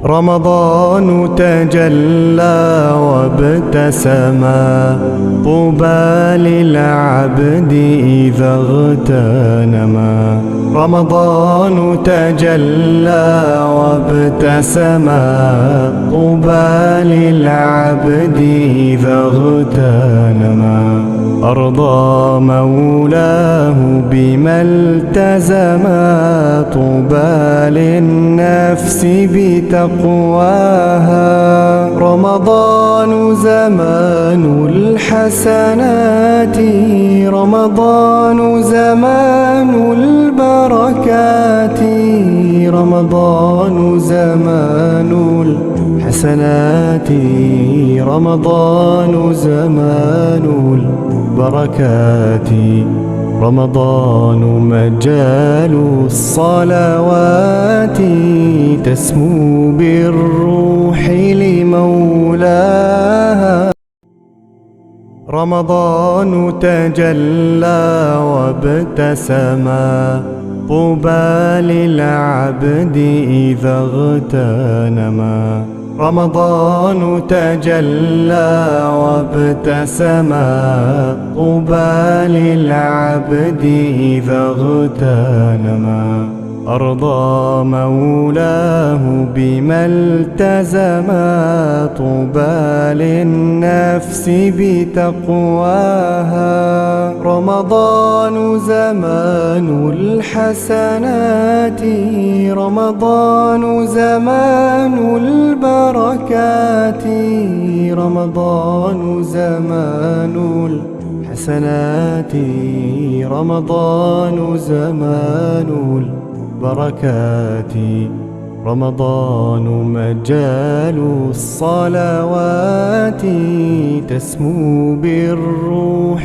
رمضان تجلى وابتسما، طوبى للعبد إذا اغتنما. رمضان تجلى وابتسما، طوبى للعبد إذا اغتنما. أرضى مولاه بما التزما، طوبى للنفس بتقواها. رمضان زمان الحسنات، رمضان زمان البركات. رمضان زمان الحسنات، رمضان زمان البركات. رمضان مجال الصلوات، تسمو بالروح لمولاها. رمضان تجلى وابتسما، طوبى للعبد إذا اغتنما. رمضان تجلى وابتسما، طوبى للعبد إذا اغتنما. أرضى مولاه بما التزما، طوبى للنفس بتقواها. رمضان زمان الحسنات، رمضان زمان البركات. رمضان زمان الحسنات، رمضان زمان البركات. رمضان مجال الصلوات، تسمو بالروح